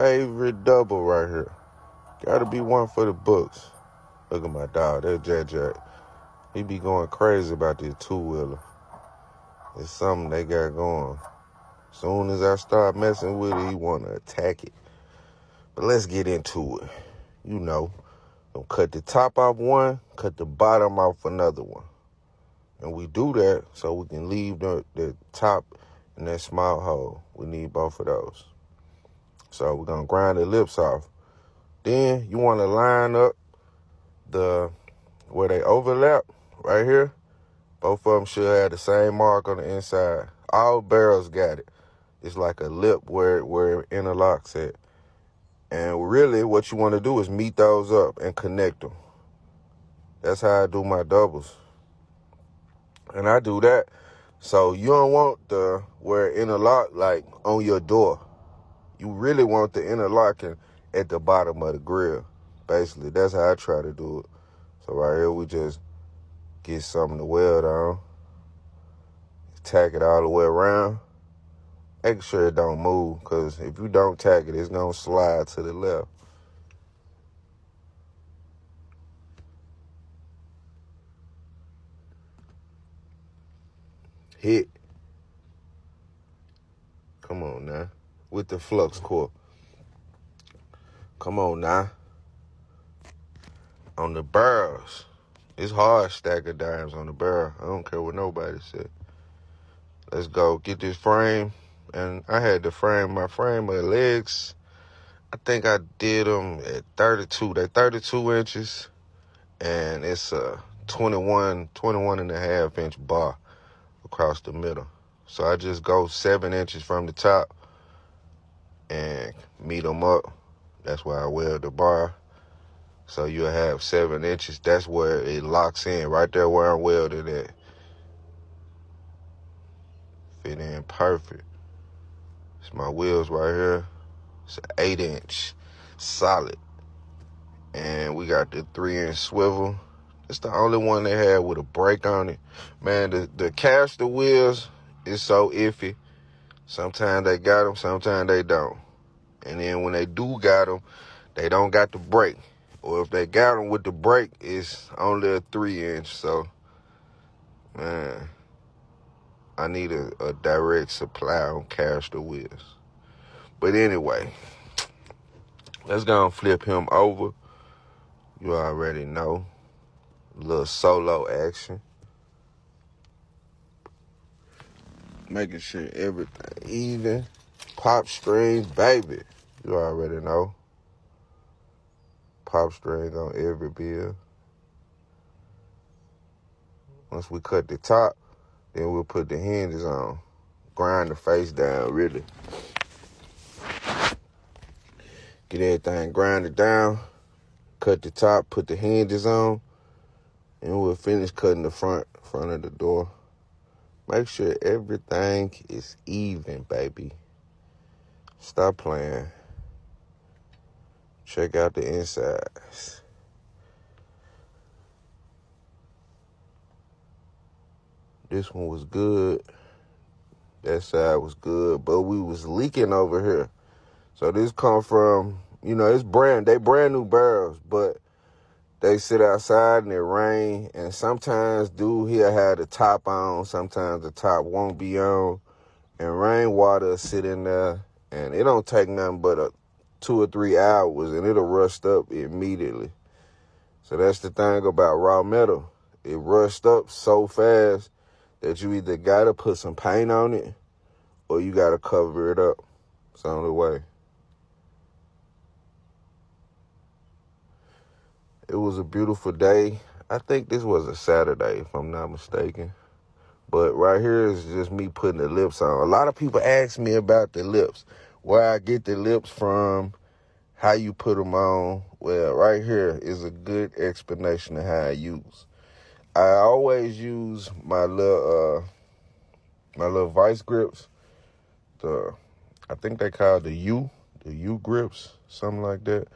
favorite double right here. Gotta be one for the books. Look at my dog, that Jack. He be going crazy about this two-wheeler. It's something they got going. Soon as I start messing with it, he want to attack it. But let's get into it. You know, gonna cut the top off one, cut the bottom off another one. And we do that so we can leave the top in that small hole. We need both of those. So we're gonna grind the lips off. Then you wanna line up where they overlap right here. Both of them should have the same mark on the inside. All barrels got it. It's like a lip where it interlocks at. And really what you want to do is meet those up and connect them. That's how I do my doubles. And I do that so you don't want where it interlock like on your door. You really want the interlocking at the bottom of the grill. Basically, that's how I try to do it. So right here we just get something to weld on. Tack it all the way around. Make sure it don't move, because if you don't tack it, it's going to slide to the left. Hit. Come on now. With the flux core. Come on now. On the barrels. It's hard stack of dimes on the barrel. I don't care what nobody said. Let's go get this frame. And I had to frame my legs. I think I did them at 32. They're 32 inches. And it's a 21 and a half inch bar across the middle. So I just go 7 inches from the top and meet them up. That's why I weld the bar. So you'll have 7 inches. That's where it locks in, right there where I'm welded at. Fit in perfect. It's my wheels right here. It's an 8-inch solid. And we got the 3-inch swivel. It's the only one they had with a brake on it. Man, the caster wheels is so iffy. Sometimes they got them, sometimes they don't. And then when they do got them, they don't got the brake. Or if they got them with the brake, it's only a 3-inch. So, man, I need a direct supply on caster wheels. But anyway, let's go and flip him over. You already know. A little solo action. Making sure everything even. Pop string, baby. You already know. Pop string on every bill. Once we cut the top, then we'll put the hinges on. Grind the face down, really. Get everything grinded down. Cut the top, put the hinges on. And we'll finish cutting the front of the door. Make sure everything is even, baby. Stop playing. Check out the insides. This one was good. That side was good, but we was leaking over here. So this come from, it's they brand new barrels, but they sit outside and it rain, and sometimes he'll have the top on, sometimes the top won't be on, and rainwater will sit in there, and it don't take nothing but 2 or 3 hours, and it'll rust up immediately. So that's the thing about raw metal. It rusts up so fast that you either got to put some paint on it or you got to cover it up. It's the only way. It was a beautiful day. I think this was a Saturday, if I'm not mistaken. But right here is just me putting the lips on. A lot of people ask me about the lips, where I get the lips from, how you put them on. Well, right here is a good explanation of how I use. I always use my little vice grips. I think they call the U grips, something like that.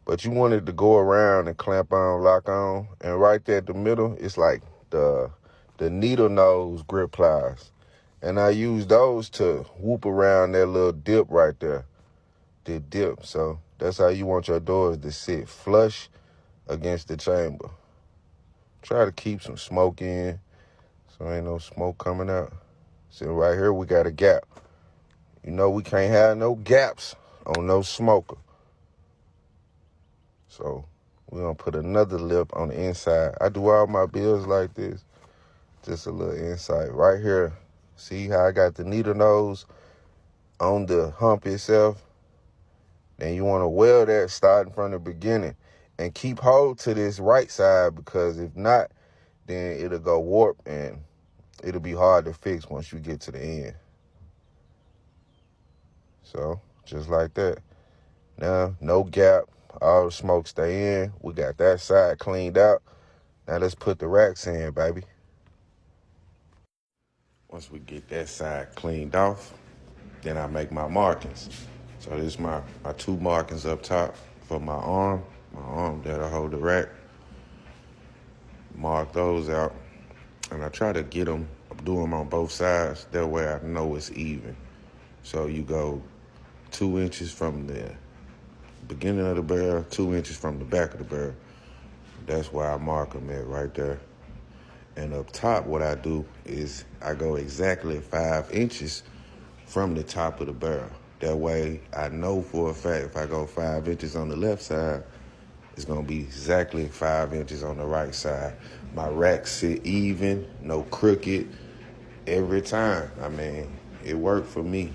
But you want it to go around and clamp on, lock on. And right there at the middle, it's like the needle nose grip pliers. And I use those to whoop around that little dip right there. the dip. So that's how you want your doors to sit flush against the chamber. Try to keep some smoke in so ain't no smoke coming out. So right here we got a gap. You know we can't have no gaps on no smoker. So we're going to put another lip on the inside. I do all my builds like this. Just a little insight. Right here, see how I got the needle nose on the hump itself? Then you want to weld that starting from the beginning. And keep hold to this right side, because if not, then it'll go warp and it'll be hard to fix once you get to the end. So, just like that. Now, no gap. All the smoke stay in. We got that side cleaned out. Now let's put the racks in, baby. Once we get that side cleaned off, then I make my markings. So this is my 2 markings up top for my arm that'll hold the rack. Mark those out, and I try to get them, do them on both sides. That way I know it's even. So you go 2 inches from the beginning of the barrel, 2 inches from the back of the barrel. That's why I mark them at right there. And up top, what I do is I go exactly 5 inches from the top of the barrel. That way I know for a fact if I go 5 inches on the left side, it's gonna be exactly 5 inches on the right side. My racks sit even, no crooked, every time. I mean, it worked for me.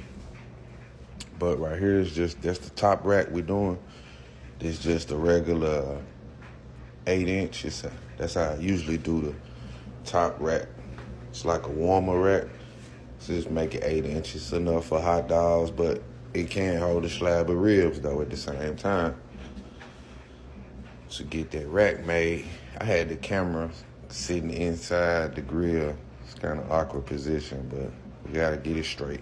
But right here is that's the top rack we're doing. This just a regular 8 inch. That's how I usually do the top rack. It's like a warmer rack. So just make it 8 inches, enough for hot dogs, but it can hold a slab of ribs though at the same time. To get that rack made, I had the camera sitting inside the grill. It's kind of awkward position, but we gotta get it straight.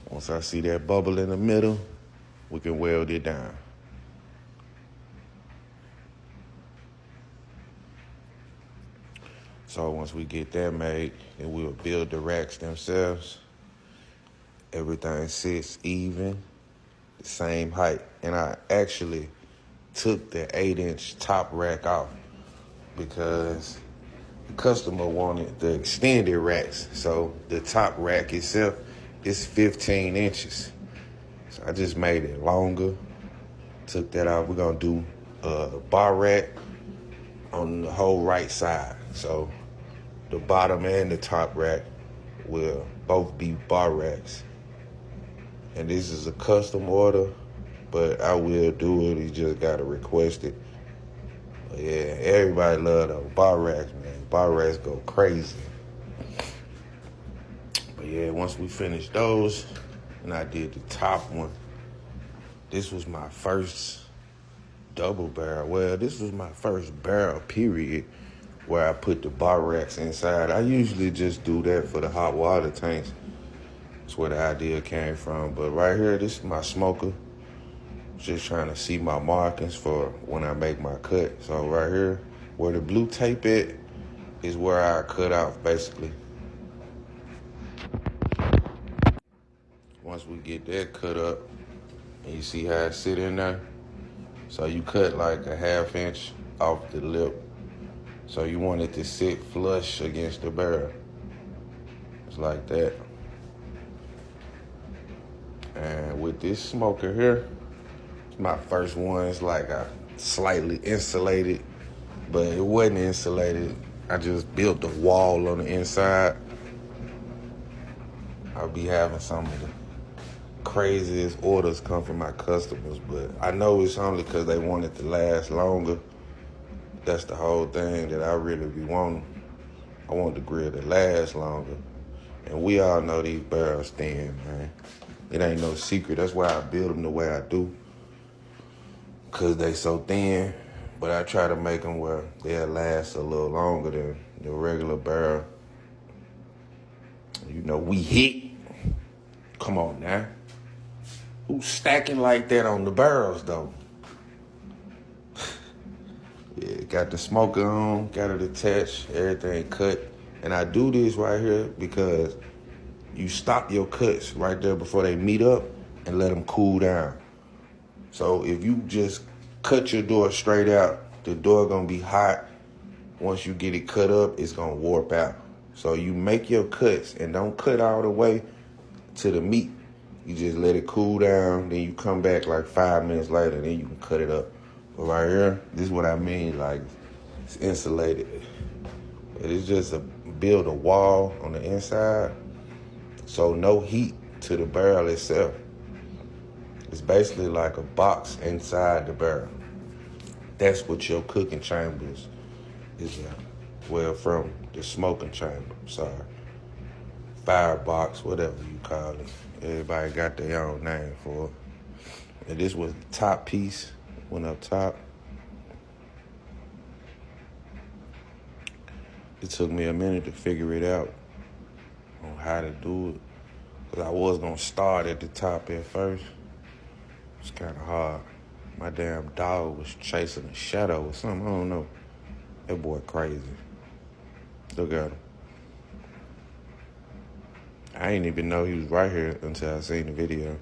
Once I see that bubble in the middle, we can weld it down. So once we get that made, then we'll build the racks themselves. Everything sits even, the same height. And I actually took the 8 inch top rack off because the customer wanted the extended racks. So the top rack itself is 15 inches. So I just made it longer, took that out. We're gonna do a bar rack on the whole right side. So the bottom and the top rack will both be bar racks. And this is a custom order, but I will do it. You just gotta request it. But yeah, everybody love those bar racks, man. Bar racks go crazy. But yeah, once we finished those, and I did the top one, this was my first double barrel. Well, this was my first barrel, period, where I put the bar racks inside. I usually just do that for the hot water tanks. That's where the idea came from. But right here, this is my smoker. Just trying to see my markings for when I make my cut. So right here, where the blue tape is where I cut off, basically. Once we get that cut up, and you see how it sit in there? So you cut like a 1/2 inch off the lip. So you want it to sit flush against the barrel. It's like that. And with this smoker here, it's my first one. It's like I slightly insulated, but it wasn't insulated. I just built the wall on the inside. I'll be having some of the craziest orders come from my customers, but I know it's only because they want it to last longer. That's the whole thing that I really be wanting. I want the grill to last longer. And we all know these barrels thin, man. It ain't no secret. That's why I build them the way I do, because they so thin. But I try to make them where they'll last a little longer than the regular barrel. You know, we hit. Come on now. Who's stacking like that on the barrels, though? Yeah, got the smoker on, got it attached, everything cut. And I do this right here because you stop your cuts right there before they meet up. and let them cool down. So if you just cut your door straight out, the door gonna be hot. Once you get it cut up, it's gonna warp out. So you make your cuts and don't cut all the way to the meat. You just let it cool down, then you come back like 5 minutes later, then you can cut it up. But right here, this is what I mean, like it's insulated. It's just build a wall on the inside, so no heat to the barrel itself. It's basically like a box inside the barrel. That's what your cooking chambers is, well, from the smoking chamber, sorry. Firebox, whatever you call it. Everybody got their own name for it. And this was the top piece, went up top. It took me a minute to figure it out on how to do it. Because I was going to start at the top at first. It's kind of hard. My damn dog was chasing a shadow or something. I don't know. That boy crazy. Look at him. I didn't even know he was right here until I seen the video.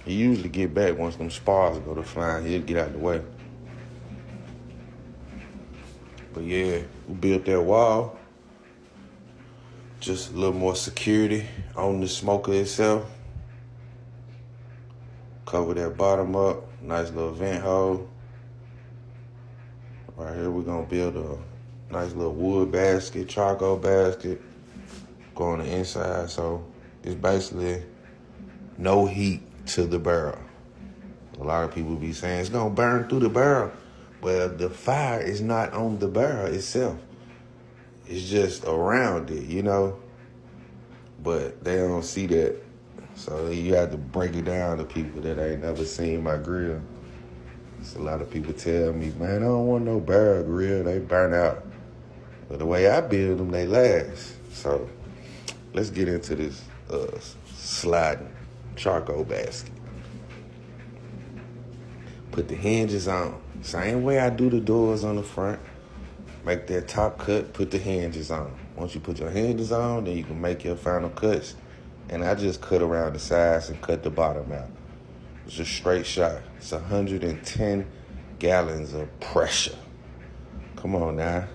He usually get back once them spars go to flying. He'll get out the way. But yeah, we built that wall. Just a little more security on the smoker itself. Cover that bottom up. Nice little vent hole. Right here we're gonna build a nice little wood basket, charcoal basket. Go on the inside, so it's basically no heat to the barrel. A lot of people be saying it's gonna burn through the barrel. Well, the fire is not on the barrel itself. It's just around it, you know? But they don't see that. So you have to break it down to people that ain't never seen my grill. So a lot of people tell me, man, I don't want no barrel grill, they burn out. But the way I build them, they last. So let's get into this sliding charcoal basket. Put the hinges on. Same way I do the doors on the front. Make that top cut, put the hinges on. Once you put your hinges on, then you can make your final cuts. And I just cut around the sides and cut the bottom out. It's a straight shot. It's 110 gallons of pressure. Come on now.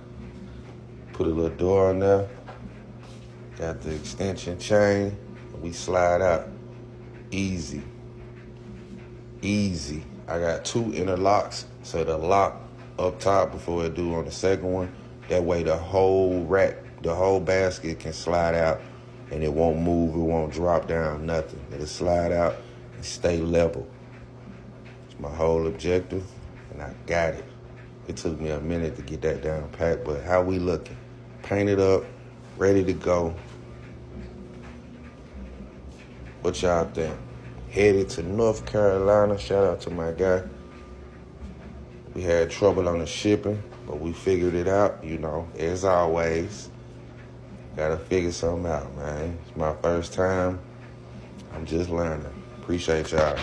Put a little door on there. Got the extension chain. We slide out. Easy. Easy. I got 2 interlocks, so the lock up top before it do on the second one. That way the whole rack, the whole basket can slide out and it won't move, it won't drop down, nothing. It'll slide out and stay level. It's my whole objective, and I got it. It took me a minute to get that down pat, but how we looking? Painted up, ready to go. What y'all think? Headed to North Carolina. Shout out to my guy. We had trouble on the shipping, but we figured it out, you know, as always. Gotta figure something out, man. It's my first time. I'm just learning. Appreciate y'all.